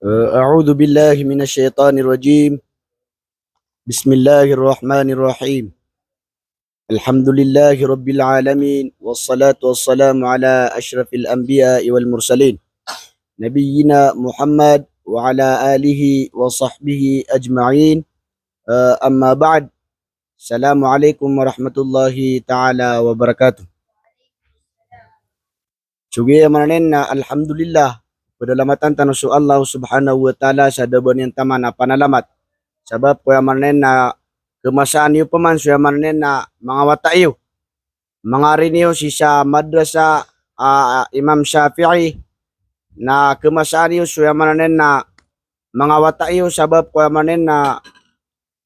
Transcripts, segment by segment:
أعوذ بالله من الشيطان الرجيم. بسم الله الرحمن الرحيم. الحمد لله رب العالمين والصلاة والسلام على أشرف الأنبياء والمرسلين نبينا محمد وعلى آله وصحبه أجمعين. أما بعد. السلام عليكم ورحمة الله تعالى وبركاته. Sugi manen na alhamdulillah. Penyelamatan tanusu Allah subhanahu wa ta'ala sa daban yang taman na panalamat. Sebab kuya manen na kemasaan yu paman suya manen na mga wata yu. Mga rin yu sisa madrasa Imam Syafi'i na kemasaan yu suya manen na mga wata yu sebab kuya manen na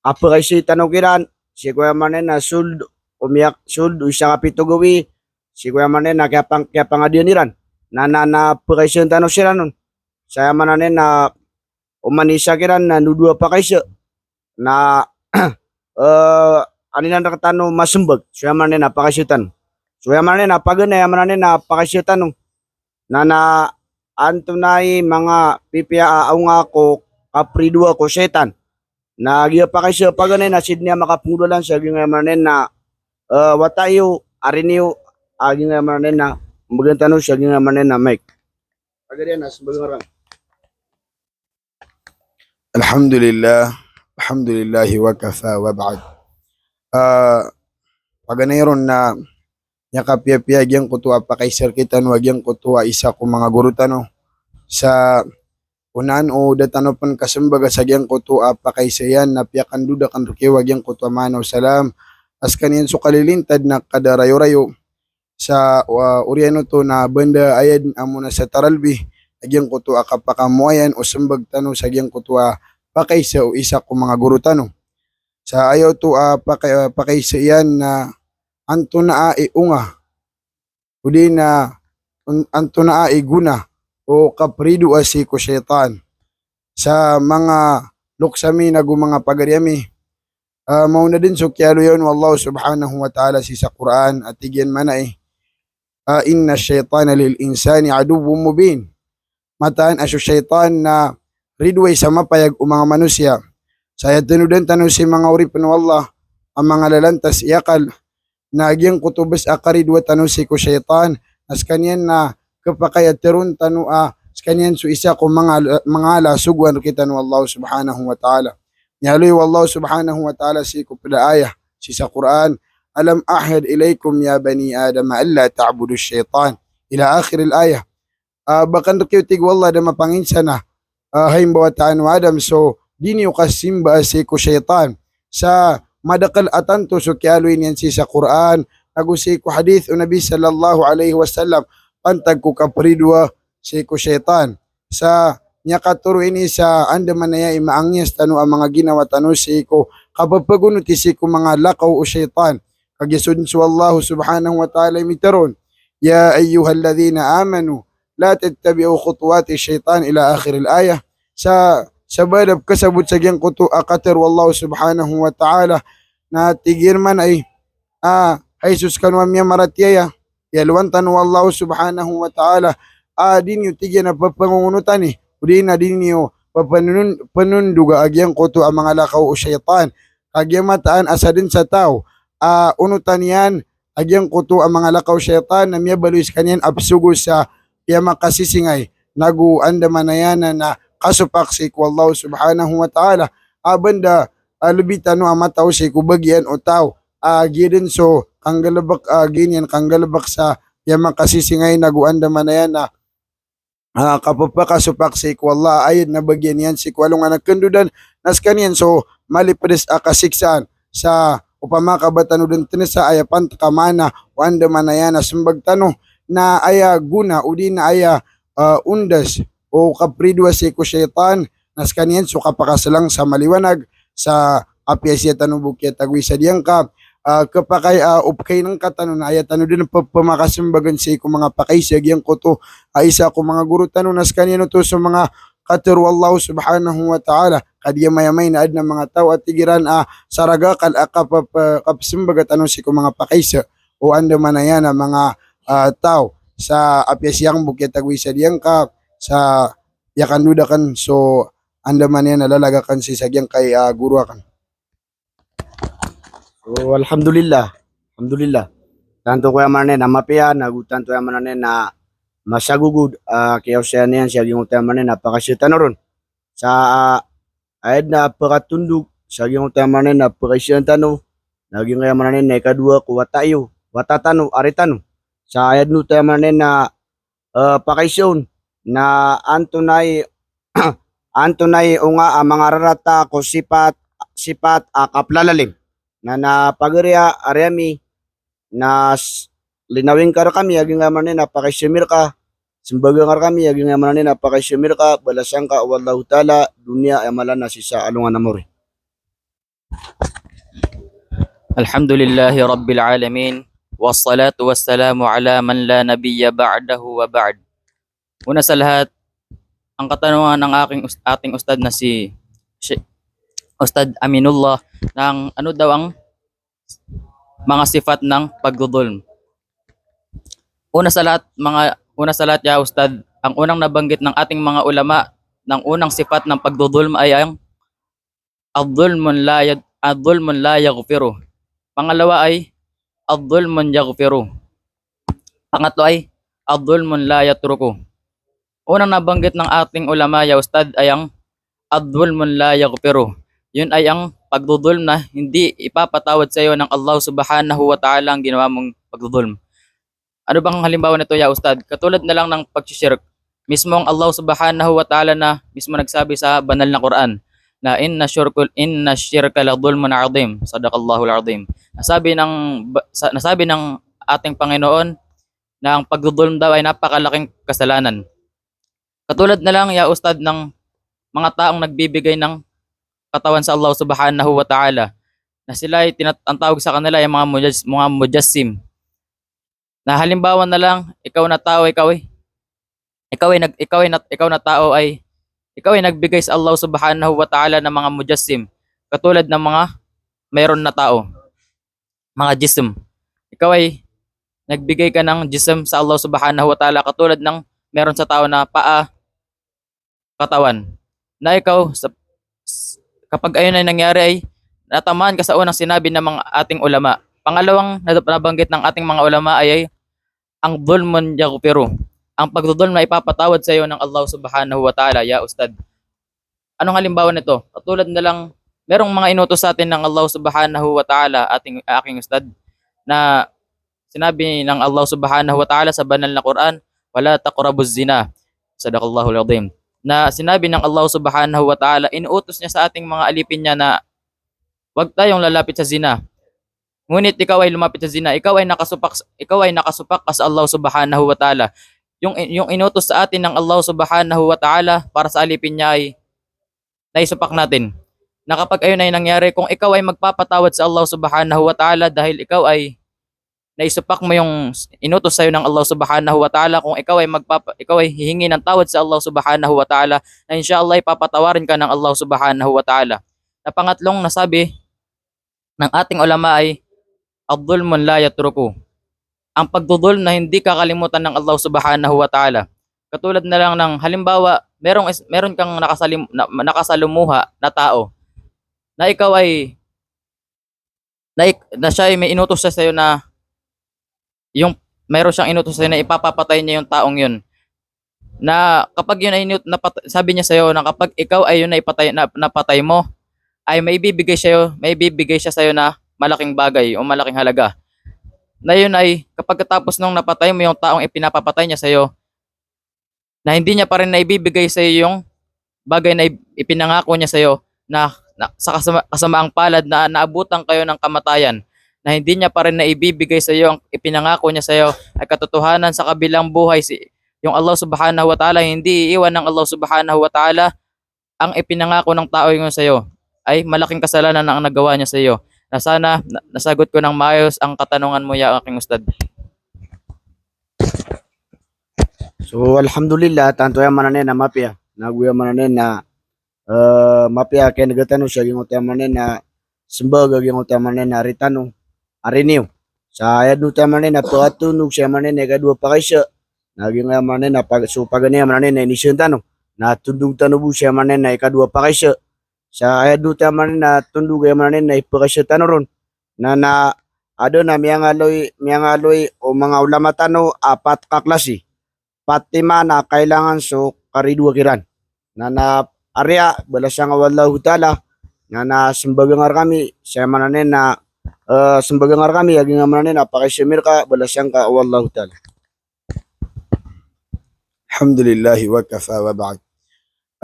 apa kasi tanukiran si kuya manen na suld umiyak suld usa kapitugawi si kuya manen na kaya pangadianiran na pagkaisyon tanong sila nun. Saya manen na umanisa kiran na nudua pa kaisyo na aninan rakatano masembag suya manen na pakasyutan. Suya manen na pagana manen na pakasyutan na antunay mga pipia nga ko kapridua ko setan. Na giya pakasyo pagana na sidnya makapungulan sa ginga manen na watayo ariniyo agi nga manen na magantano siya nga manen na Mike. Agad yan sebagai orang. Alhamdulillah wa kafa wa ba'd. Paganayron na yakapya-piyagyan ko tuwa pakaisar kita wagyan ko tuwa isa ko mga guru tano sa unan o datano pan kasambaga sagyan ko tuwa pakaisayan na piyakan duda kan ruki wagyan ko tuwa manaw salam as kaniyan so kalilintad na kadarayo-rayo sa uriano to na banda ayad amo na sa taralbi agyan ko tuwa kapakamuayan o sambag tano sagyan ko tuwa pakaisa o isa ko mga guru tano sa ayaw to pakaisa yan na anto na iunga o di na anto na iguna o kaprido asi ko syaitan sa mga luksami na mga pagariami. Mauna din so kyalo yun wallahu subhanahu wa ta'ala sa Quran at igyan mana inna syaitana lil insani aduwwum mubin. Mataan asyo syaitan na ridway sa mapayag o mga manusia. Saya tinudan tanong si mga urip ng Allah ang mga lalantas iyakal na agyang kutubas akaridwa tanong si ko syaitan as kanyan na kapakayat terun tanong as kanyan so isa ko mga ala sugwan kita ng Allah subhanahu wa ta'ala. Nyaloy wallahu subhanahu wa ta'ala si ko pada ayah si sa Quran alam ahad ilaykum ya bani adam alla ta'budu syaitan ila akhir al-ayah. Bakan rukiw tig wallah da mapanginsa na haimbawataan wa Adam so dini kasimba si ko syaitan sa madakal atanto so kialoy niyan si sa Quran nagusi ko hadith o Nabi sallallahu alaihi wasallam pantag ko kapridwa si ko syaitan sa niya katuro ini sa andaman na ya imaangyas tano ang mga ginawa tano si ko kapapagunot si ko mga lakaw o syaitan kagisud so Allah subhanahu wa ta'ala imitaron ya ayyuhalladhina amanu la tattabi'u khutuwati syaitan ila akhir al-ayah sa sabadab kasabot sa gyang kuto akater wallahu subhanahu wa ta'ala na tigir man ay Jesus kanwa miya maratyaya yalwantan wallahu subhanahu wa ta'ala din yung tigyan na papangungunutan udi na din yung panunduga agyang kuto ang mga lakaw o syaitan agyang mataan asa din sa tao unutan yan agyang kuto ang mga lakaw syaitan na miya baluis kanyan absugo sa iya makasisingay naguandaman na yan na kasupaksik wallahu subhanahu wa ta'ala abanda lubitan no amataw si kubagyan o tao gidin so kanggalabak ginyan kanggalabak sa iya makasisingay naguandaman na yan na kapapakasupaksik wallah ayad na bagyan yan si kwalong anak kendudan nas kanyan so malipres akasiksaan sa upamakabatan udon tinasa ayapan takamana wandaman na yan na sumbagtano na aya guna udi na aya undas o kapridwa si ko syaitan nas kanyan so kapakasalang sa maliwanag sa apyasya tanong bukyat agwi sa diyang ka kapakay upkay ng katanong na aya tanong din pamakasimbagan si ko mga pakaysag yang ko to isa ko mga guru tanong nas kanyan to sa mga kater wallahu subhanahu wa ta'ala kadiya mayamay na ad ng mga tao at tigiran saragakal kapasimbagat tanong si ko mga pakaysa o andaman na yan mga tao sa apyasyang bukyat agwi sa diyang ka sa yakan duda kan so anda man yan nalalagakan si sagyang kay guru akan. So alhamdulillah. Alhamdulillah. Tanto ko yaman na mapia nagutan to yaman na masagugud kaya siya niyan siya yung yaman na napakasyutan na ron. Sa ayad na pakatundog siya yung yaman na napakasyutan tano. Naging yaman na ikadua ko watayo. Watatano aritano. Sa ayad no yaman na pakaisyon na antunay antunay unga ang mga rarata ko sipat kaplalalim na napagariya aryami na linawin kar kami aging nga man napakaisymir ka simbaga kar kami aging nga man napakaisymir ka balasang ka wallahu taala dunia ay malan na sisa alungan namori. Alhamdulillahi Rabbil Alamin. Wassalatu wassalamu ala man la nabiyya ba'dahu wa ba'd. Una sa lahat, ang katanungan ng ating ustad na si Ustad Aminullah ng ano daw ang mga sifat ng pagdudulm. Una sa lahat ya ustad, ang unang nabanggit ng ating mga ulama ng unang sifat ng pagdudulm ay ang ad-dhulmun la yaghfiru. Pangalawa ay ad-dhulmun yaghfiru. Pangatlo ay ad-dhulmun la yatruku. Unang nabanggit ng ating ulama ya ustad ay ang ad-dhulmun la yaghfiru. Yun ay ang pagdudulm na hindi ipapatawad sa iyo ng Allah Subhanahu wa Ta'ala ang ginawa mong pagdudulm. Ano bang halimbawa nito ya ustad? Katulad na lang ng pagshirk. Mismo ang Allah Subhanahu wa Ta'ala na mismo nagsabi sa banal na Quran na inna syirka la dhulmun 'azim. Sadaqallahul 'azim. Nasabi ng ating Panginoon na ang pagdudulm daw ay napakalaking kasalanan. Katulad na lang ya ustad ng mga taong nagbibigay ng katawan sa Allah Subhanahu wa Ta'ala na sila ay ang tawag sa kanila ay mga mujassim. Na halimbawa na lang ikaw na tao ikaw ay nagbigay sa Allah Subhanahu wa Ta'ala ng mga mujassim katulad ng mga mayroon na tao, mga jism. Ikaw ay nagbigay ka ng jism sa Allah Subhanahu wa Ta'ala katulad ng meron sa tao na paa, katawan. Na ikaw kapag ayun ay nangyari ay natamaan ka sa unang sinabi ng mga ating ulama. Pangalawang nabanggit ng ating mga ulama ay ang dhulmun yaghfiru. Ang pagdudulm na ipapatawad sa iyo ng Allah Subhanahu wa Ta'ala ya ustad. Anong halimbawa nito? Katulad na lang merong mga inutos sa atin ng Allah Subhanahu wa Ta'ala aking ustad na sinabi ng Allah Subhanahu wa Ta'ala sa banal na Quran, wala taqrabuz zina. Sadaqallahul 'azim. Na sinabi ng Allah Subhanahu wa Ta'ala, inuutos niya sa ating mga alipin niya na wag tayong lalapit sa zina. Ngunit ikaw ay lumapit sa zina, ikaw ay nakasupak ka sa Allah Subhanahu wa Ta'ala. Yung inutos sa atin ng Allah Subhanahu wa Ta'ala para sa alipin niya ay naisupak natin. Na kapag ayun ay nangyari, kung ikaw ay magpapatawad sa Allah Subhanahu wa Ta'ala dahil ikaw ay naisupak mo yung inutos sa iyo ng Allah Subhanahu wa Ta'ala, kung ikaw ay hihingi ng tawad sa Allah Subhanahu wa Ta'ala, na inshallah ipapatawarin ka ng Allah Subhanahu wa Ta'ala. Na pangatlong nasabi ng ating ulama ay ad-dhulmun la yatruku. Ang pagdudulm na hindi kakalimutan ng Allah Subhanahu wa Ta'ala. Katulad na lang ng halimbawa, meron kang nakasalumuha na tao na ikaw ay na siya ay may inutos siya sa iyo na mayroon siyang inutos sa iyo na ipapapatay niya yung taong yun. Na kapag yun ay sabi niya sa iyo na kapag ikaw ay yun na napatay mo, ay may bibigay siya sa iyo na malaking bagay o malaking halaga. Na yun ay kapag tapos nung napatay mo yung taong ipinapapatay niya sa iyo, na hindi niya pa rin naibibigay sa iyo yung bagay na ipinangako niya sa iyo na sa kasamaang palad na naabutan kayo ng kamatayan, na hindi niya pa rin naibibigay sa iyo ang ipinangako niya sa iyo ay katotohanan sa kabilang buhay yung Allah Subhanahu wa Ta'ala, hindi iiwan ng Allah Subhanahu wa Ta'ala ang ipinangako ng tao yung sa iyo, ay malaking kasalanan na ang nagawa niya sa iyo. Na sana nasagot ko ng maayos ang katanungan mo ya aking ustad. So alhamdulillah tanto ya mananen na mapia naguya mananen na mapia kay nagatano siya yung utamanen na simbaga yung utamanen na ritano ariniw sa ayad no tamanen na patunog siya manen na kadua pa kay siya naging manen na pag so pagani manen na inisyon tano na tundog tanubu siya manen na ikadua pakaysa sa ayadu ta manen na tundog ay manen na ipakaysa tanoron na ado na miyangaloy o mga ulama tano apat ka klase patima na kailangan so karidwa kiran na area bala siya nga wallahu taala na simbagangar kami siya manen na simbagangar kami aging nga manen apakaysimir ka bala siyang ka wallahu taala. Alhamdulillahi wa kafa wa ba'd.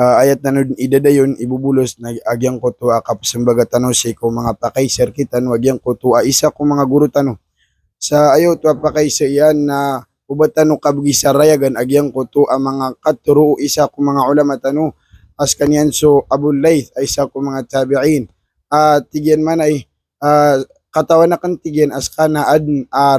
Ayat na idadayon ibubulos na agyang ko to akapasambaga tano si ko mga pakayser kitan wagyang ko to isa ko mga guru tano. Sa ayaw to pakaysa yan na ubatan no kabgi sa rayagan agyang ko to ang mga katuro isa ko mga ulama tano as kanyan so Abu Layth ay isa ko mga tabi'in. Tigyan man ay katawan na kan tigyan as kana ad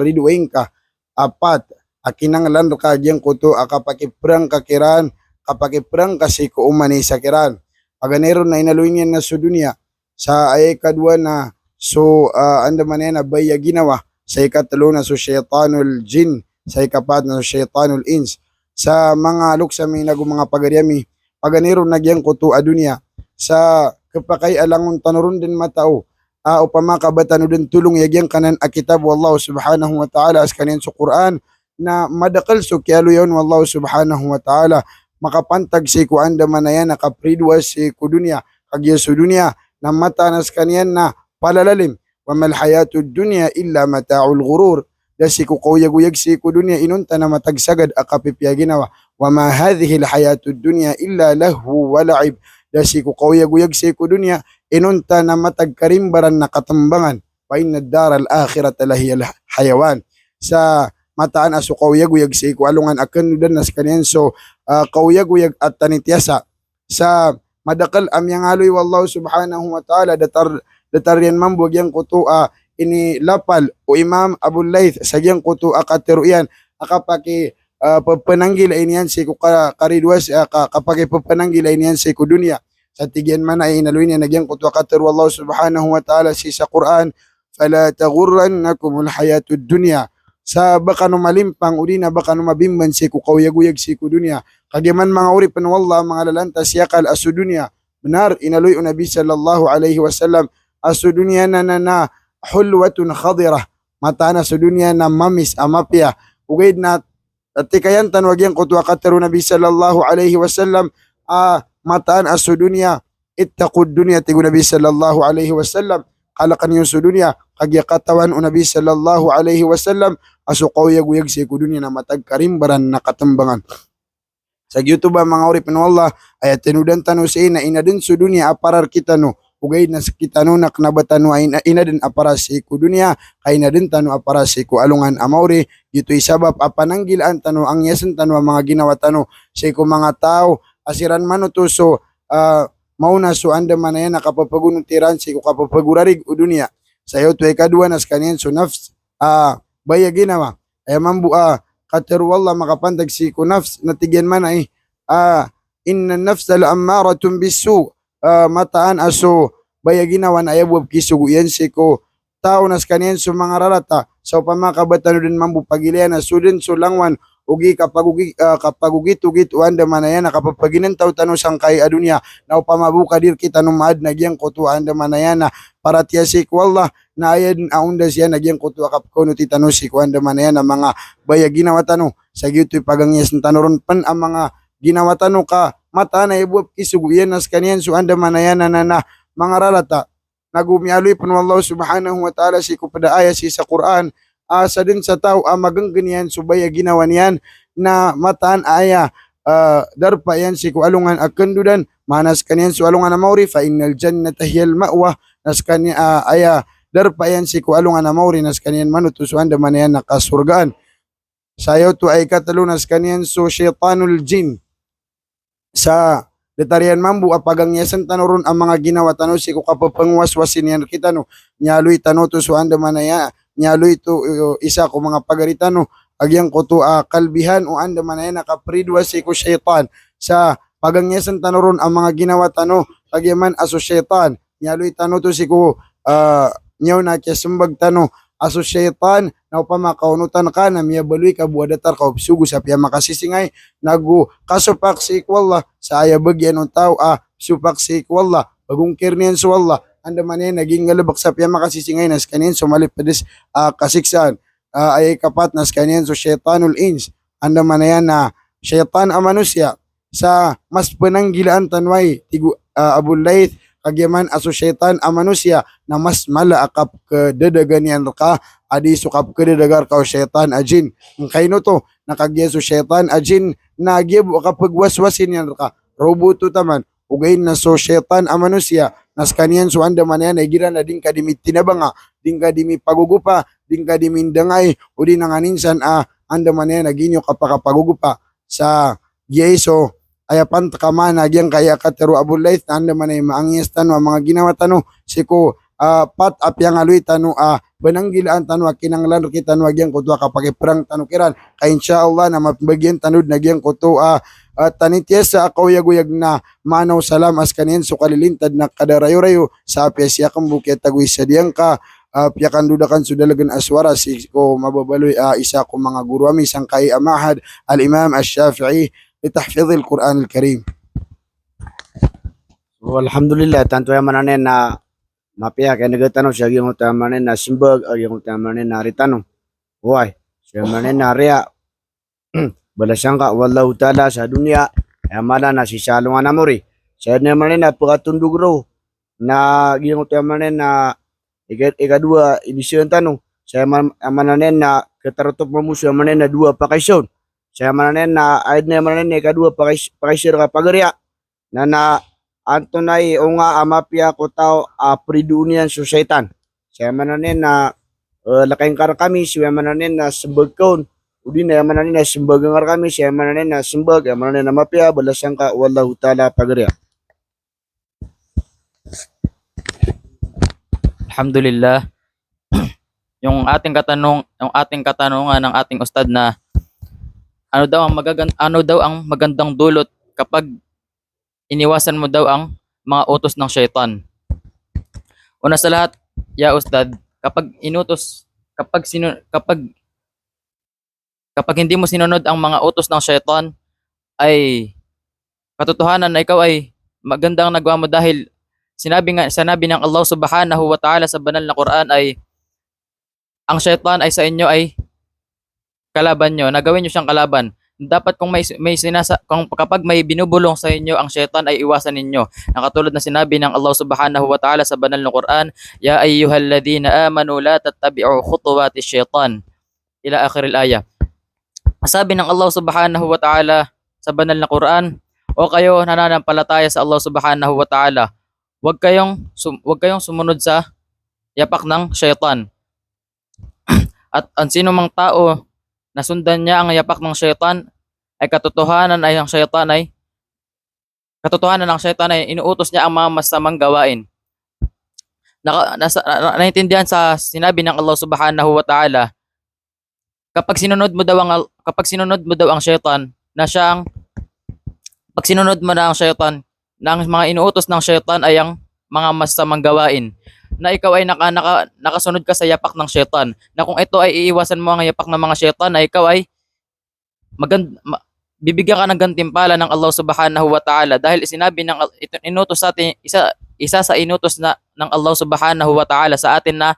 ridwing ka apat akinanglan ka agyang ko to akapakiprang kakiran kapakiprang kasi ko umani sa kiran. Paganero na inaluin na sa dunya sa ay kadwa na so anda man na baya ginawa sa ikatlo na so syaitanul jin sa ikapat na so syaitanul ins sa mga luksa may mga pagaryami paganero nagyang ko to adunya sa kapakay alangon tanuron din matao upama kabatano din tulong yagyang kanan akitab wallahu subhanahu wa ta'ala as kanin sa Quran na madakal so kyalo yun wallahu subhanahu wa ta'ala makapantag si ku anda manayan nakapridwas si ku dunya kagya sa dunya na matanas kanyan na palalalim wa mal hayatud dunya illa mata'ul ghurur dasi ku kuyag-uyag si ku dunya inunta na matagsagad akapipya ginawa wa ma hadhihi al hayatud dunya illa lahu wa la'ib dasi ku kuyag-uyag si ku dunya inunta na matagkarimbaran na katambangan wa inna ad-dar al akhirata lahiyal hayawan sa mataan aso kauyag-uyag si ku alungan akan dan nas kanyan so kauyag-uyag at tanitiasa sa madakal amyang aloy wallahu subhanahu wa ta'ala dataryan mambuag yang kuto ini lapal o Imam Abu Layth sa yang kuto katiruyan akapaki papananggil iniyan si ku karidwas kapaki papananggil iniyan si ku dunya sa tigyan man ay inaluin niya nagyang kuto katiru wallahu subhanahu wa ta'ala si sa Quran fala taghurrannakumul hayatud dunya sa baka no malimpang uli na baka no mabimban si ku kauyag-uyag si ku dunya kagyaman mga uri panwallah mga lalantas yakal asu dunya benar inaluy o Nabi sallallahu alaihi wasallam asu dunya na hulwatun khadirah mata na sa dunya na mamis amapya ugid na tikayan tanwagyang kutwa kataru Nabi sallallahu alaihi wasallam mataan asu dunya ittaqud dunya tigu Nabi sallallahu alaihi wasallam kalakan yung sa dunya kagya katawan o Nabi sallallahu alaihi wasallam aso kauyag-uyag si ku dunya na matagkarimbaran na katambangan. Sa YouTube mga uri panwallah ay tinudan tano sa ina din sa dunya aparar kita no ugay na kita no naknabatan no ina din apara si ku dunya kay na din tano apara si ku alungan amauri dito isabab apananggilan tano ang yasan tano mga ginawa tano si ku mga tao asiran man utuso mauna so anda manayan nakapapagunutiran si ku kapapagurarig o dunya sayo to kadua nas kanyan so nafs baya ginawa ay mambu kater wallah makapantag si ku nafs natigyan man ay inna nafsa la ammaratun bisu mataan aso baya ginawa na ayabwab kisugu yan si ku tao nas kanyan so mga rarata so pamakabatan din mambu pagilian na sudin so langwan ugi kapagugit anda manayan nakapapaginan tao tanong sangkay adunya na upamabuka dir kita numaad nagyang kutu anda manayan na para tiyasik wallah na ayan aunda siya nagyang kutu akapkono ti tanong si anda manayan na mga baya ginawa tanong sa gito'y pagangyas ng tanoron pan ang mga ginawa tanong ka mata na ibuap kisuguyan nas kanyan so anda manayan na mga ralata nagumialoy pan wallahu subhanahu wa ta'ala si kupada aya si sa Quran sa din sa tao magangganian subaya ginawa niyan na mataan aya darpa yan si kualungan akandudan manas kaniyan su alungan na mauri fa innal jannata hiyal ma'wa nas kaniya aya darpa yan si kualungan na mauri nas kaniyan manutusuan da manayan nakasurgaan sayo to ay katalo nas kaniyan so syaitanul jin sa detarian mambu apagangyasan tanoron ang mga ginawa tano si ku kapapangwaswasin yan kita no nyaloy tano to suan da manaya nyaloy to isa ko mga pagaritano agyang ko to kalbihan o anda manay nakapridwa si ko syaitan sa pagangyasan tanoron ang mga ginawa tano agyaman aso syaitan nyaloy tano to si ko nyaw na kya sumbag tano aso syaitan na upama kaunutan ka na miya baloy ka buwadatar ka sugo sa piya makasisingay nagu kasupak si ikwalla sa aya bagyan ng tao supak si ikwalla bagong kirniyan sa walla anda man yan naging galabak sa piya makasisingay nas kanin sumalip padis kasiksan ay kapat nas kanin so syaitanul ins anda man yan na syaitan a manusia sa mas penanggilaan tanway tigu Abul Layth kagyaman aso syaitan a manusia na mas malaakap ke dedaganian ka adi sukap ke dedagar ka syaitan a jin kaino to nakagya so syaitan a jin nagyebo kapag waswasin yan ka roboto taman ugain na so syaitan a manusia nas kanian so anda man yan ay gira na din kadimit tinabanga din kadimi pagugupa din kadimindangay o din nanganinsan anda man yan naginyo kapakapagugupa sa Yeso ayapan takaman nagyang kaya katero Abul Layth anda man ay maangyas tano mga ginawa tano siko pat apyang aloy tano bananggilaan tano kinanglan kita no agyang kuto kapag perang tano kiran kay insyaallah na mapagyan tanod nagyang kuto tanitias sa akawayag-uyag na manaw salam as kanin so kalilintad na kadarayo-rayo sa apya siya kang bukit tagoy sa diyang ka piyakan dudakan sudalagan aswara si ko mababaloy isa ko mga guru ami sang kay amahad al-imam ash-shafi'i لتحفيظ القرآن الكريم. So, alhamdulillah tanto ya mananen na mapia kaya nagatano siya yung utamanen na simbag o yung utamanen na ritano. Huwag, siya manen na ria balasang ka wallahu ta'ala sa dunia ay mala na si salungan na mori. Siya na manen na pagkatundugro na yung utamanen na ikadua edisyon tanong. Siya mananen na katarotop mo siya manen na dua pakaisyon. Saya mananen na ayad na mananen kadua pakisir ka pagarya na antonay o nga amapya ko tao pridunian susaitan. Saya mananen na lakayin kar kami siya mananen na sembagkaon udin na mananen na sembagangar kami siya mananen na sembag mananen na mapya balasang ka wallahu ta'ala pagarya. Alhamdulillah. Yung ating katanungan ng ating ustad na ano daw ang magandang dulot kapag iniwasan mo daw ang mga utos ng syaitan. Una sa lahat, ya ustad, kapag hindi mo sinunod ang mga utos ng syaitan ay katotohanan na ikaw ay magandang nagawa mo dahil sinabi ng Allah Subhanahu wa Ta'ala sa banal na Quran ay ang syaitan ay sa inyo ay kalaban nyo, nagawin nyo siyang kalaban. Dapat kung kapag may binubulong sa inyo ang syaitan ay iwasan ninyo. Nakatulad na sinabi ng Allah Subhanahu wa Ta'ala sa banal na Quran, Ya ayyuhalladhina amanu la tattabi'u khutuwati syaitan. Ila akhiril ayah. Sabi ng Allah Subhanahu wa Ta'ala sa banal na Quran, o kayo nananampalataya sa Allah Subhanahu wa Ta'ala, wag kayong sumunod sa yapak ng syaitan. At ang sino mang tao nasundan niya ang yapak ng syaitan ay katotohanan ng syaitan ay inuutos niya ang mga masamang gawain. Naintindihan sa sinabi ng Allah Subhanahu wa Ta'ala, kapag sinunod mo daw ang syaitan na ang mga inuutos ng syaitan ay ang mga masamang gawain, na ikaw ay nakasunod ka sa yapak ng syaitan, na kung ito ay iiwasan mo ang yapak ng mga syaitan, na ikaw ay bibigyan ka ng gantimpala ng Allah Subhanahu wa Ta'ala dahil sinabi ng inutos sa atin, isa sa inutos ng Allah Subhanahu wa Ta'ala sa atin na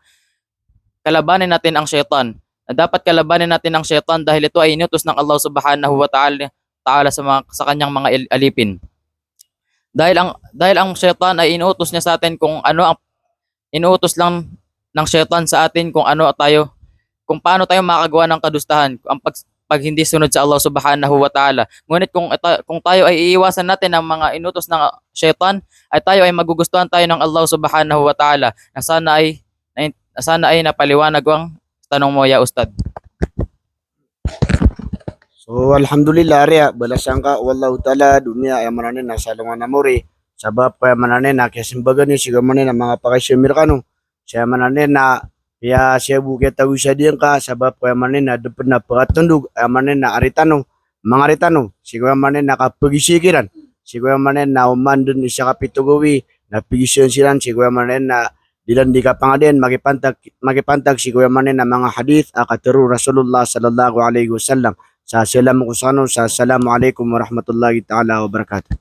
kalabanin natin ang syaitan, na dapat kalabanin natin ang syaitan dahil ito ay inutos ng Allah Subhanahu wa Ta'ala sa kanyang mga alipin. Dahil ang syaitan ay inuutos niya sa atin kung ano ang inuutos lang ng syaitan sa atin kung paano tayo makagawa ng kadustahan pag hindi sunod sa Allah Subhanahu wa Ta'ala. Ngunit kung tayo ay iiwasan natin ang mga inutos ng syaitan, ay tayo ay magugustuhan tayo ng Allah Subhanahu wa Ta'ala. Na sana ay napaliwanag ang tanong mo, ya ustad. So alhamdulillah ria balasang ka wallahu ta'ala dunia ay mananen na salungan na mori. Sabab kaya mananen na kaya simbagan ni siya manen na mga pakisyo Amerikano. Siya mananen na kaya siya bukit tawi siya diyan ka sabab kaya manen na dapat na pagkatundog ay manen na mga aritano. Siya manen na kapagisikiran. Siya manen na umandun siya kapitugawi na pigisyon silan. Siya manen na Dilan di ka pa nga din, magipantag si Kuya Manen ng mga hadith, akaturo Rasulullah sallallahu alaihi wasallam. Sa sila mo kusano, sa assalamu alaikum warahmatullahi ta'ala wabarakatuh.